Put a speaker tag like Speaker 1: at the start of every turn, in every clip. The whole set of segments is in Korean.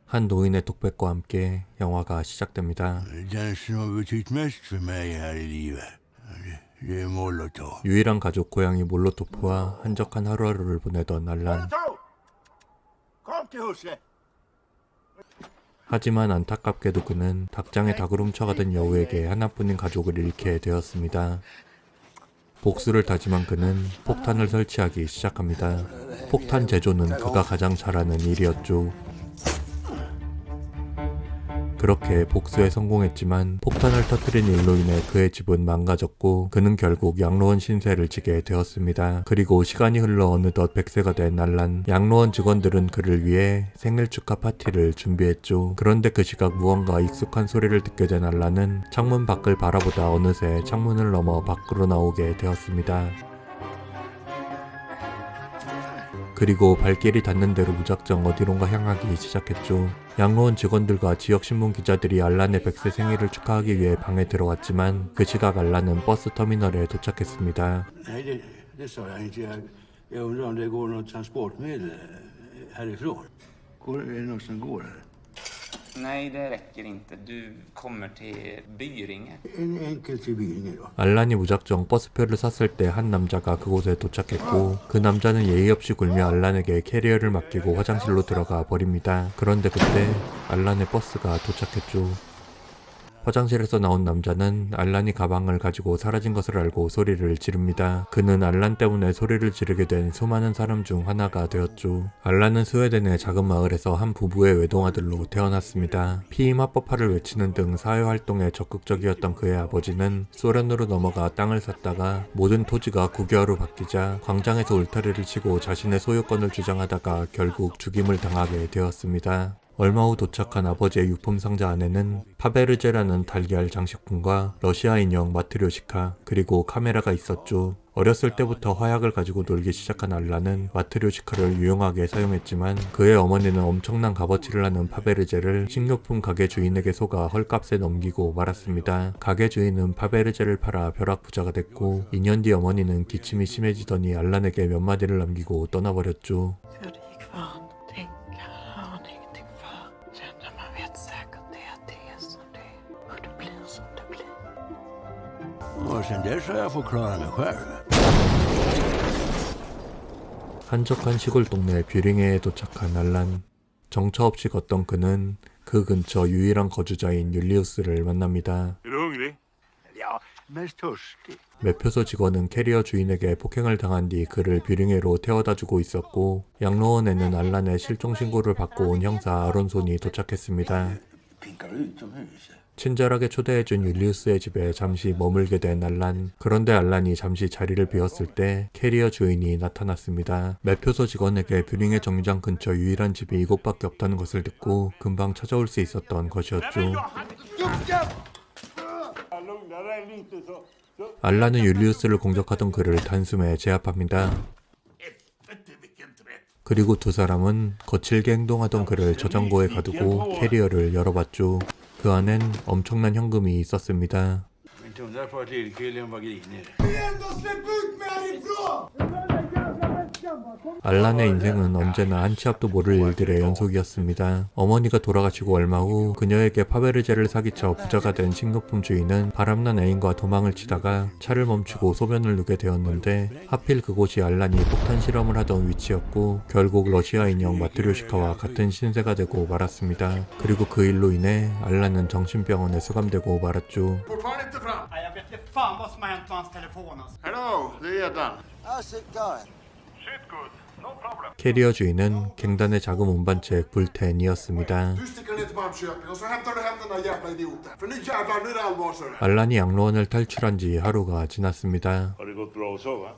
Speaker 1: 한 노인의 독백과 함께 영화가 시작됩니다.
Speaker 2: Den som har betytt mest för mig här i livet, det är Molotov.
Speaker 1: 유일한 가족 고양이 몰로토프와 한적한 하루하루를 보내던 알란.
Speaker 2: Kom till huset!
Speaker 1: 하지만 안타깝게도 그는 닭장에 닭을 훔쳐가던 여우에게 하나뿐인 가족을 잃게 되었습니다. 복수를 다짐한 그는 폭탄을 설치하기 시작합니다. 폭탄 제조는 그가 가장 잘하는 일이었죠. 그렇게 복수에 성공했지만 폭탄을 터뜨린 일로 인해 그의 집은 망가졌고 그는 결국 양로원 신세를 지게 되었습니다. 그리고 시간이 흘러 어느덧 100세가 된 알란. 양로원 직원들은 그를 위해 생일 축하 파티를 준비했죠. 그런데 그 시각 무언가 익숙한 소리를 듣게 된 알란은 창문 밖을 바라보다 어느새 창문을 넘어 밖으로 나오게 되었습니다. 그리고 발길이 닿는 대로 무작정 어디론가 향하기 시작했죠. 양로원 직원들과 지역 신문 기자들이 알란의 100세 생일을 축하하기 위해 방에 들어왔지만 그 시각 알란은 버스 터미널에 도착했습니다.
Speaker 2: Nej, det sa jag inte. Jag undrar om det går något transportmedel härifrån. Är det något som går här?
Speaker 3: Nej, det räcker inte. Du kommer till Byringe.
Speaker 2: En enkel till Byringe då.
Speaker 1: 알란이 무작정 버스표를 샀을 때 한 남자가 그곳에 도착했고 그 남자는 예의 없이 굴며 알란에게 캐리어를 맡기고 화장실로 들어가 버립니다. 그런데 그때 알란의 버스가 도착했죠. 화장실에서 나온 남자는 알란이 가방을 가지고 사라진 것을 알고 소리를 지릅니다. 그는 알란 때문에 소리를 지르게 된 수많은 사람 중 하나가 되었죠. 알란은 스웨덴의 작은 마을에서 한 부부의 외동아들로 태어났습니다. 피임 합법화를 외치는 등 사회활동에 적극적이었던 그의 아버지는 소련으로 넘어가 땅을 샀다가 모든 토지가 국유화로 바뀌자 광장에서 울타리를 치고 자신의 소유권을 주장하다가 결국 죽임을 당하게 되었습니다. 얼마 후 도착한 아버지의 유품 상자 안에는 파베르제라는 달걀 장식품과 러시아 인형 마트료시카 그리고 카메라가 있었죠. 어렸을 때부터 화약을 가지고 놀기 시작한 알란은 마트료시카를 유용하게 사용했지만 그의 어머니는 엄청난 값어치를 하는 파베르제를 식료품 가게 주인에게 속아 헐값에 넘기고 말았습니다. 가게 주인은 파베르제를 팔아 벼락부자가 됐고 2년 뒤 어머니는 기침이 심해지더니 알란에게 몇 마디를 남기고 떠나버렸죠.
Speaker 2: Och sen dess har jag fått klara mig själv.
Speaker 1: 한적한 시골 동네 뷰링해에 도착한 알란. 정처 없이 걷던 그는 그 근처 유일한 거주자인 율리우스를 만납니다.
Speaker 2: Är du hungrig? Ja, mest törstig.
Speaker 1: 매표소 직원은 캐리어 주인에게 폭행을 당한 뒤 그를 뷰링해로 태워다주고 있었고 양로원에는 알란의 실종 신고를 받고 온 형사 아론손이 도착했습니다.
Speaker 2: Pinkar utomhus.
Speaker 1: 친절하게 초대해준 율리우스의 집에 잠시 머물게 된 알란. 그런데 알란이 잠시 자리를 비웠을 때 캐리어 주인이 나타났습니다. 매표소 직원에게 뷰링해 정류장 근처 유일한 집이 이곳밖에 없다는 것을 듣고 금방 찾아올 수 있었던 것이었죠. 알란은 율리우스를 공격하던 그를 단숨에 제압합니다. 그리고 두 사람은 거칠게 행동하던 그를 저장고에 가두고 캐리어를 열어봤죠. 그 안엔 엄청난 현금이 있었습니다.
Speaker 2: Inte undra på att lillkillen var grinig.
Speaker 1: 알란의 인생은 언제나 한 치 앞도 모를 일들의 연속이었습니다. 어머니가 돌아가시고 얼마 후 그녀에게 파베르제를 사기쳐 부자가 된 식료품 주인은 바람난 애인과 도망을 치다가 차를 멈추고 소변을 누게 되었는데 하필 그곳이 알란이 폭탄 실험을 하던 위치였고 결국 러시아 인형 마트료시카와 같은 신세가 되고 말았습니다. 그리고 그 일로 인해 알란은 정신병원에 수감되고 말았죠.
Speaker 4: Fortfarande inte fram.
Speaker 5: Nej, jag vet inte fan vad som har hänt med hans telefon alltså.
Speaker 4: Hello, det är Edan.
Speaker 6: How's it going?
Speaker 4: Shit good. No problem.
Speaker 1: 캐리어 주인은 갱단의 작은 운반책 불텐이었습니다.
Speaker 4: Du sticker ner till Malmköping och så hämtar du hem den där jävla idioten. För nu jävlar, nu är det allvar så det.
Speaker 1: 알란이 양로원을 탈출한 지 하루가 지났습니다.
Speaker 2: Har det gått bra att sova?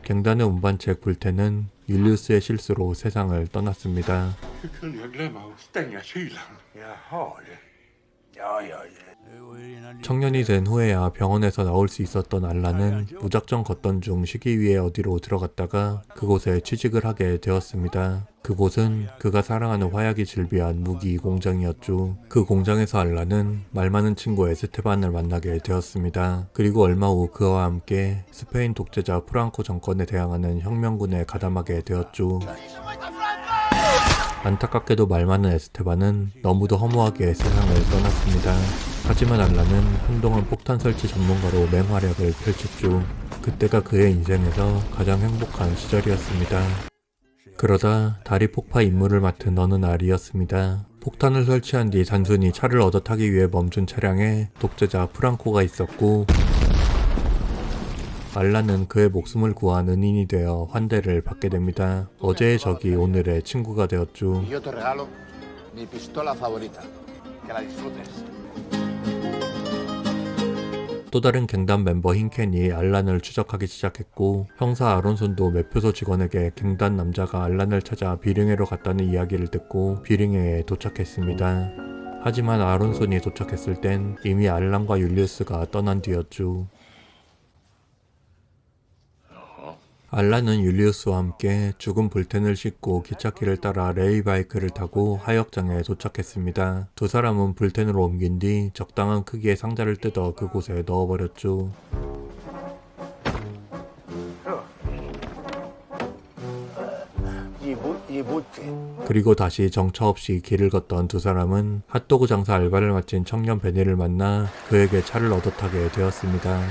Speaker 1: 갱단의 운반책 불텐은 율리우스의 실수로 세상을 떠났습니다.
Speaker 2: Hur kunde jag glömma att stänga kylan? Jaha, ja.
Speaker 1: 청년이 된 후에야 병원에서 나올 수 있었던 알란은 무작정 걷던 중 쉬기 위해 어디로 들어갔다가 그곳에 취직을 하게 되었습니다. 그곳은 그가 사랑하는 화약이 즐비한 무기 공장이었죠. 그 공장에서 알란은 말 많은 친구 에스테반을 만나게 되었습니다. 그리고 얼마 후 그와 함께 스페인 독재자 프랑코 정권에 대항하는 혁명군에 가담하게 되었죠. 안타깝게도 말 많은 에스테반은 너무도 허무하게 세상을 떠났습니다. 하지만 알란은 한동안 폭탄 설치 전문가로 맹활약을 펼쳤죠. 그때가 그의 인생에서 가장 행복한 시절이었습니다. 그러다 다리 폭파 임무를 맡은 어느 날이었습니다. 폭탄을 설치한 뒤 단순히 차를 얻어 타기 위해 멈춘 차량에 독재자 프랑코가 있었고 알란은 그의 목숨을 구한 은인이 되어 환대를 받게 됩니다. 어제의 적이 오늘의 친구가 되었죠.
Speaker 6: Yo te regalo mi pistola favorita. Que la disfrutes.
Speaker 1: 또 다른 갱단 멤버 힌켄이 알란을 추적하기 시작했고 형사 아론손도 매표소 직원에게 갱단 남자가 알란을 찾아 비링회로 갔다는 이야기를 듣고 비링회에 도착했습니다. 하지만 아론손이 도착했을 땐 이미 알란과 율리우스가 떠난 뒤였죠. 알란은 율리우스와 함께 죽은 불텐을 싣고 기찻길을 따라 레이 바이크를 타고 하역장에 도착했습니다. 두 사람은 불텐으로 옮긴 뒤 적당한 크기의 상자를 뜯어 그곳에 넣어버렸죠. 그리고 다시 정처 없이 길을 걷던 두 사람은 핫도그 장사 알바를 마친 청년 베니를 만나 그에게 차를 얻어 타게 되었습니다.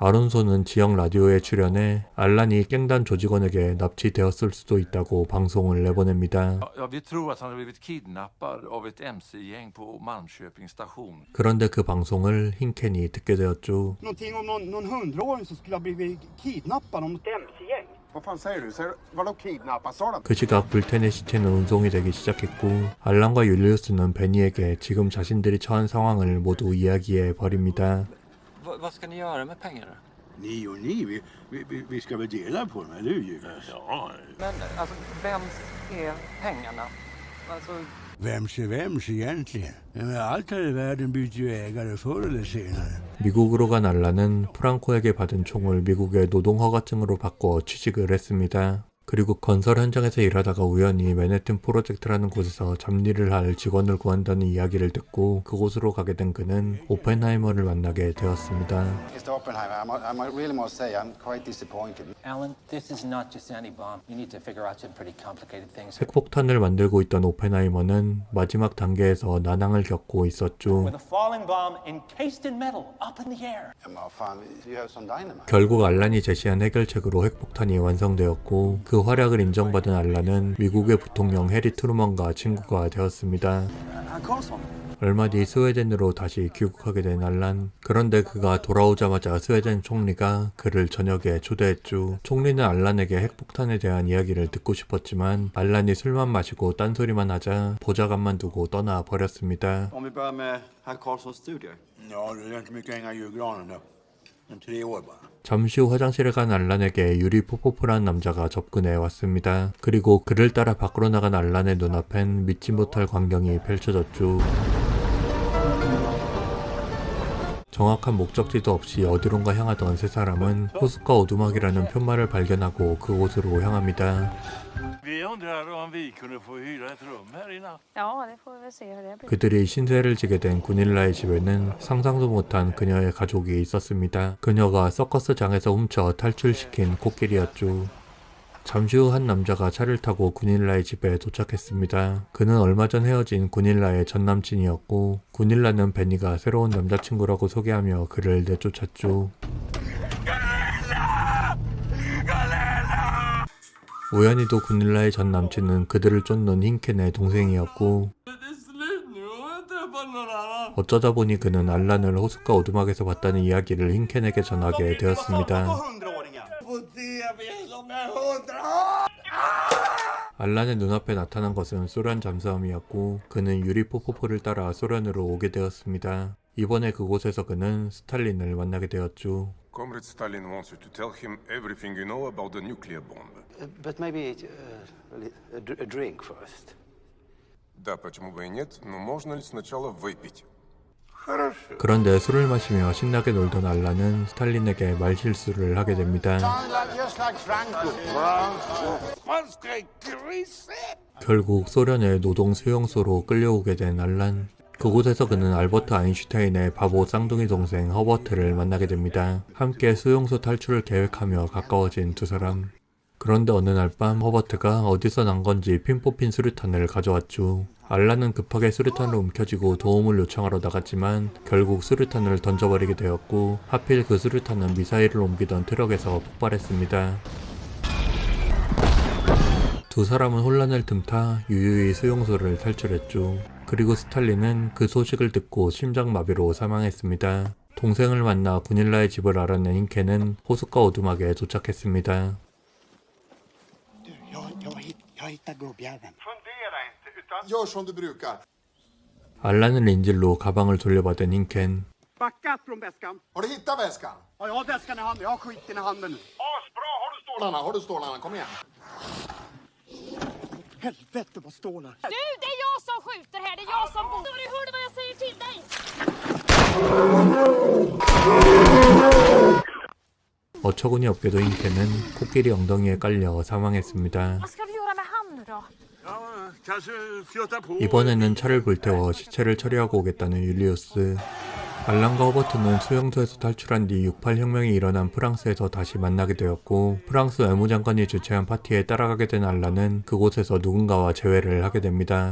Speaker 1: 아론소는 지역 라디오에 출연해 알란이 깽단 조직원에게 납치되었을 수도 있다고 방송을 내보냅니다.
Speaker 7: Ja, vi tror att han har blivit kidnappad av ett MC-gäng på Malmköping station.
Speaker 1: 그런데 그 방송을 힌켄이 듣게 되었죠.
Speaker 5: Någonting om någon 100-åring som skulle ha blivit kidnappad av något MC-gäng.
Speaker 4: Vad fan säger du? Vadå kidnappa? Sa de?
Speaker 1: 그 시각 불텐의 시체는 운송이 되기 시작했고 알란과 율리우스는 베니에게 지금 자신들이 처한 상황을 모두 이야기해 버립니다.
Speaker 8: Vad ska ni göra med pengarna?
Speaker 2: Ni och ni, vi ska väl dela på dem, eller hur? Ja.
Speaker 8: Men alltså, vems är pengarna? Alltså,
Speaker 2: Vems egentligen? Ja, men allt här i världen byter ju ägare förr eller senare.
Speaker 1: 미국으로 간 알란은 프랑코에게 받은 총을 미국의 노동허가증으로 바꿔 취직을 했습니다. 그리고 건설 현장에서 일하다가 우연히 맨해튼 프로젝트라는 곳에서 잡일을 할 직원을 구한다는 이야기를 듣고 그곳으로 가게 된 그는 오펜하이머를 만나게 되었습니다.
Speaker 6: Mr. Oppenheimer, I really must say I'm quite disappointed.
Speaker 9: Alan, this is not just any bomb. You need to figure out some pretty complicated things.
Speaker 1: 핵폭탄을 만들고 있던 오펜하이머는 마지막 단계에서 난항을 겪고 있었죠.
Speaker 9: With a falling bomb encased in metal up in the air.
Speaker 6: You have some dynamite.
Speaker 1: 결국 알란이 제시한 해결책으로 핵폭탄이 완성되었고 그 활약을 인정받은 알란은 미국의 부통령 해리 트루먼과 친구가 되었습니다. 얼마 뒤 스웨덴으로 다시 귀국하게 된 알란. 그런데 그가 돌아오자마자 스웨덴 총리가 그를 저녁에 초대했죠. 총리는 알란에게 핵폭탄에 대한 이야기를 듣고 싶었지만 알란이 술만 마시고 딴소리만 하자 보좌관만 두고 떠나 버렸습니다.
Speaker 10: Om vi börjar med herr Karlssons studier.
Speaker 2: Ja, det är inte mycket att hänga i julgranen då. 3 år bara.
Speaker 1: 잠시 후 화장실에 간 알란에게 유리 포포프라는 남자가 접근해 왔습니다. 그리고 그를 따라 밖으로 나간 알란의 눈앞엔 믿지 못할 광경이 펼쳐졌죠. 정확한 목적지도 없이 어디론가 향하던 세 사람은 호숫가 오두막이라는 푯말을 발견하고 그곳으로 향합니다.
Speaker 7: Vi undrar om vi kunde få hyra ett rum här inne.
Speaker 11: Ja, det får vi väl se hur det blir.
Speaker 1: 그들이 신세를 지게 된 구닐라의 집에는 상상도 못한 그녀의 가족이 있었습니다. 그녀가 서커스장에서 훔쳐 탈출시킨 코끼리였죠. 잠시 후 한 남자가 차를 타고 구닐라의 집에 도착했습니다. 그는 얼마 전 헤어진 구닐라의 전남친이었고 구닐라는 베니가 새로운 남자친구라고 소개하며 그를 내쫓았죠. 우연히도 구닐라의 전 남친은 그들을 쫓는 힌켄의 동생이었고 어쩌다 보니 그는 알란을 호숫가 오두막에서 봤다는 이야기를 힌켄에게 전하게 되었습니다. 알란의 눈앞에 나타난 것은 소련 잠수함이었고 그는 유리 포포포를 따라 소련으로 오게 되었습니다. 이번에 그곳에서 그는 스탈린을 만나게 되었죠.
Speaker 12: Comrade Stalin wants you to tell him everything you know about the nuclear bomb.
Speaker 10: But maybe a drink first.
Speaker 12: Да, почему бы и нет, но можно ли сначала выпить?
Speaker 1: 그런데 술을 마시며 신나게 놀던 알란은 스탈린에게 말실수를 하게 됩니다. 결국 소련의 노동 수용소로 끌려오게 된 알란. 그곳에서 그는 알버트 아인슈타인의 바보 쌍둥이 동생 허버트를 만나게 됩니다. 함께 수용소 탈출을 계획하며 가까워진 두 사람. 그런데 어느 날 밤 허버트가 어디서 난 건지 핀 뽑힌 수류탄을 가져왔죠. 알란은 급하게 수류탄을 움켜쥐고 도움을 요청하러 나갔지만 결국 수류탄을 던져버리게 되었고 하필 그 수류탄은 미사일을 옮기던 트럭에서 폭발했습니다. 두 사람은 혼란을 틈타 유유히 수용소를 탈출했죠. 그리고 스탈린은 그 소식을 듣고 심장마비로 사망했습니다. 동생을 만나 구닐라의 집을 알아낸 힌케는 호숫가 오두막에 도착했습니다.
Speaker 5: Jag hittar gubbjäveln.
Speaker 4: Gör som du brukar.
Speaker 1: 알란은 린질로 가방을 돌려받은 힌켄.
Speaker 5: Backa från väskan.
Speaker 4: Har du hittat väskan?
Speaker 5: Ja, jag har väskan i handen. Jag har skiten i handen nu.
Speaker 4: Asbra! Har du stålarna? Har du stålarna? Kom igen.
Speaker 5: Helvete vad stålar.
Speaker 11: Du, det är jag som skjuter här. Det är jag som bor. Du hörde vad jag säger till dig.
Speaker 1: 어처구니 없게도 힌켄은 코끼리 엉덩이에 깔려 사망했습니다.
Speaker 11: Vad ska du göra med han nu då?
Speaker 1: 이번에는 차를 불태워 시체를 처리하고 오겠다는 율리우스. 알란과 허버트는 수용소에서 탈출한 뒤 68 혁명이 일어난 프랑스에서 다시 만나게 되었고 프랑스 외무장관이 주최한 파티에 따라가게 된 알란은 그곳에서 누군가와 재회를 하게 됩니다.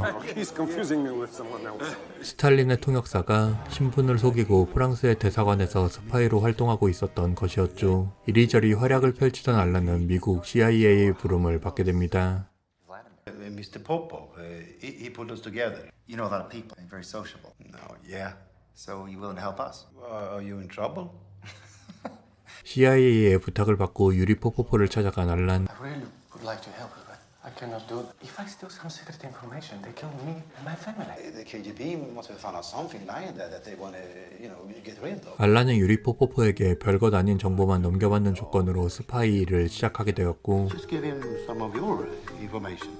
Speaker 1: 스탈린의 통역사가 신분을 속이고 프랑스의 대사관에서 스파이로 활동하고 있었던 것이었죠. 이리저리 활약을 펼치던 알란은 미국 CIA의 부름을 받게 됩니다.
Speaker 10: Mr. Popov, he put us together. You know a lot of people and very sociable. No, yeah. So you willing to help us? Are you in trouble?
Speaker 1: CIA의 부탁을 받고 유리 포포포를 찾아간 알란.
Speaker 9: I really would like to help you, but I cannot do it. If I steal some secret information, they kill me and my family.
Speaker 10: The KGB must have found out something lying there that they want to, get rid of.
Speaker 1: 알란은 유리 포포포에게 별것 아닌 정보만 넘겨받는 조건으로 스파이를 시작하게 되었고
Speaker 10: Just give him some of your information.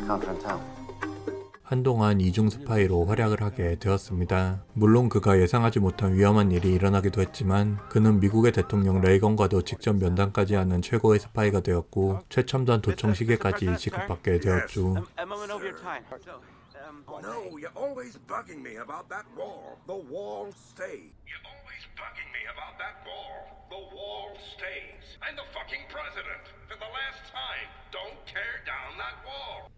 Speaker 10: Confident how?
Speaker 1: 한동안 이중 스파이로 활약을 하게 되었습니다. 물론 그가 예상하지 못한 위험한 일이 일어나기도 했지만 그는 미국의 대통령 레이건과도 직접 면담까지 하는 최고의 스파이가 되었고 최첨단 도청 시계까지 지급받게 되었죠.
Speaker 12: No, you're always bugging me about that wall. The wall stays. You're always bugging me about that wall. The wall stays. I'm the fucking president. For the last time, don't tear down that wall.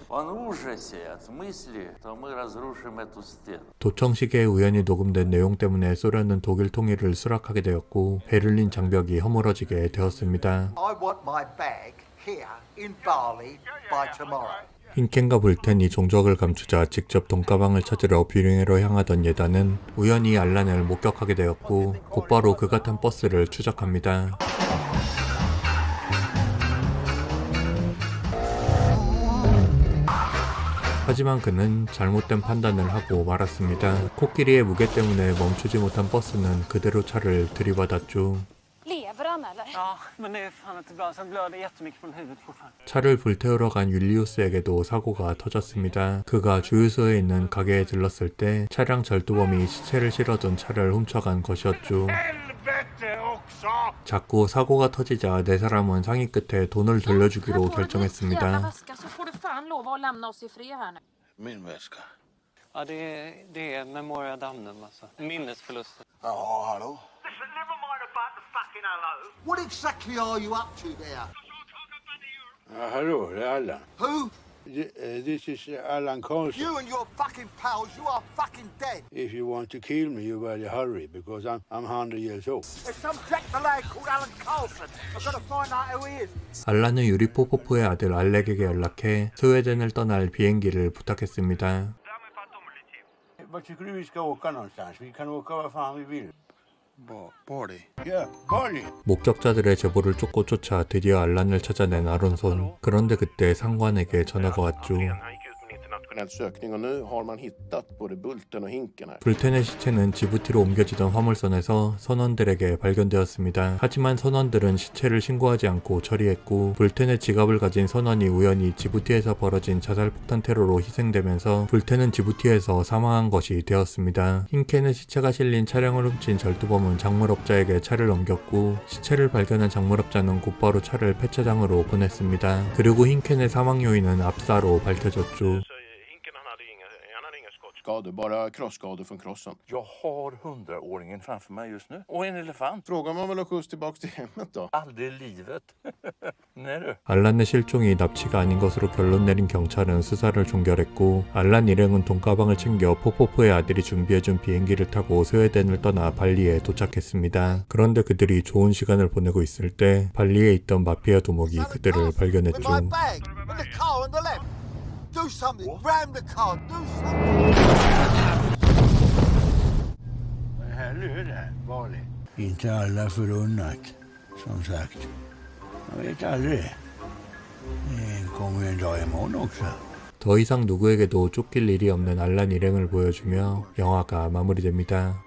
Speaker 7: Он в ужасе от мысли, что мы разрушим эту стену.
Speaker 1: 도청 시계에 우연히 녹음된 내용 때문에 소련은 독일 통일을 수락하게 되었고 베를린 장벽이 허물어지게 되었습니다.
Speaker 13: I want my bag here in Bali by tomorrow.
Speaker 1: 힌켄과 불텐이 종적을 감추자 직접 돈가방을 찾으러 뷰링회로 향하던 예단은 우연히 알란을 목격하게 되었고 곧바로 그가 탄 버스를 추적합니다. 하지만 그는 잘못된 판단을 하고 말았습니다. 코끼리의 무게 때문에 멈추지 못한 버스는 그대로 차를 들이받았죠.
Speaker 11: Lever han eller?
Speaker 8: Ja, men det är fan inte bra. Sen blöder jättemycket från huvudet fortfarande.
Speaker 1: 차를 불태우러 간 율리우스에게도 사고가 터졌습니다. 그가 주유소에 있는 가게에 들렀을 때 차량 절도범이 시체를 실어둔 차를 훔쳐간 것이었죠. 자꾸 사고가 터지자 네 사람은 상의 끝에 돈을 돌려주기로 결정했습니다.
Speaker 2: Min väska.
Speaker 8: Ja, det är Memoria Damnum alltså. Minnesförlust.
Speaker 4: Ja, hallå?
Speaker 13: Never mind about the fucking hello. What exactly are you up to there?
Speaker 2: Hallå, det är Allan.
Speaker 13: Who?
Speaker 2: This is Allan Karlsson.
Speaker 13: You and your fucking pals, you are fucking dead.
Speaker 2: If you want to kill me, you better hurry, because I'm 100 years old.
Speaker 13: There's some jack the lad called Alan Carlson. I've got to find out who he is.
Speaker 1: 알란은 유리포포프의 아들 알렉에게 연락해 스웨덴을 떠날 비행기를 부탁했습니다.
Speaker 2: Vart tycker du vi ska åka någonstans? Vi kan åka var fan vi vill.
Speaker 4: Bali.
Speaker 2: Ja, Bali.
Speaker 1: 목격자들의 제보를 쫓고 쫓아 드디어 알란을 찾아낸 아론손. 그런데 그때 상관에게 전화가 왔죠. 불텐의 시체는 지부티로 옮겨지던 화물선에서 선원들에게 발견되었습니다. 하지만 선원들은 시체를 신고하지 않고 처리했고 불텐의 지갑을 가진 선원이 우연히 지부티에서 벌어진 자살폭탄 테러로 희생되면서 불텐은 지부티에서 사망한 것이 되었습니다. 힌켄의 시체가 실린 차량을 훔친 절도범은 작물업자에게 차를 넘겼고 시체를 발견한 작물업자는 곧바로 차를 폐차장으로 보냈습니다. 그리고 힌켄의 사망 요인은 압사로 밝혀졌죠.
Speaker 6: krockskador, bara krossskador från krossen.
Speaker 7: Jag har 100-åringen framför mig just nu. Och en elefant.
Speaker 6: Frågar man väl att skjuts tillbaks till hemmet då?
Speaker 7: Aldrig i livet. Nej du.
Speaker 1: 알란의 실종이 납치가 아닌 것으로 결론 내린 경찰은 수사를 종결했고, 알란 일행은 돈가방을 챙겨 포포프의 아들이 준비해준 비행기를 타고 스웨덴을 떠나 발리에 도착했습니다. 그런데 그들이 좋은 시간을 보내고 있을 때 발리에 있던 마피아 두목이 그들을 발견했죠.
Speaker 13: In my bag, in the car on the left. Do something. Ram the car. Do something.
Speaker 2: Vad är här nu det? Vanligt. Inte alla förunnat, som sagt. Man vet aldrig. Det kommer en dag imorgon också.
Speaker 1: 더 이상 누구에게도 쫓길 일이 없는 알란 일행을 보여주며 영화가 마무리됩니다.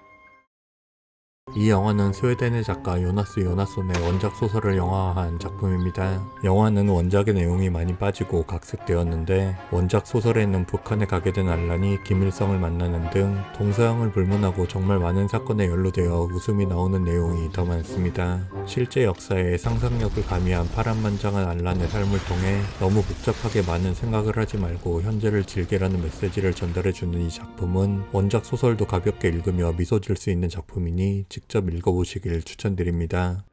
Speaker 1: 이 영화는 스웨덴의 작가 요나스 요나손의 원작 소설을 영화화한 작품입니다. 영화는 원작의 내용이 많이 빠지고 각색되었는데, 원작 소설에는 북한에 가게 된 알란이 김일성을 만나는 등 동서양을 불문하고 정말 많은 사건에 연루되어 웃음이 나오는 내용이 더 많습니다. 실제 역사에 상상력을 가미한 파란만장한 알란의 삶을 통해 너무 복잡하게 많은 생각을 하지 말고 현재를 즐기라는 메시지를 전달해주는 이 작품은 원작 소설도 가볍게 읽으며 미소 질 수 있는 작품이니 직접 읽어보시길 추천드립니다.